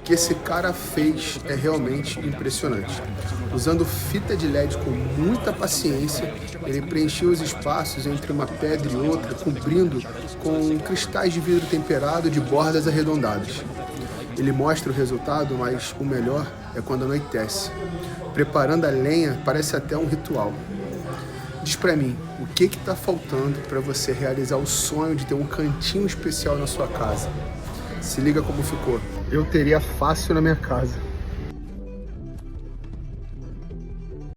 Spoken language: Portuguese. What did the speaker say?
que esse cara fez é realmente impressionante. Usando fita de LED com muita paciência, ele preencheu os espaços entre uma pedra e outra, cobrindo com cristais de vidro temperado de bordas arredondadas. Ele mostra o resultado, mas o melhor é quando anoitece. Preparando a lenha parece até um ritual. Diz pra mim, o que está faltando para você realizar o sonho de ter um cantinho especial na sua casa? Se liga como ficou. Eu teria fácil na minha casa.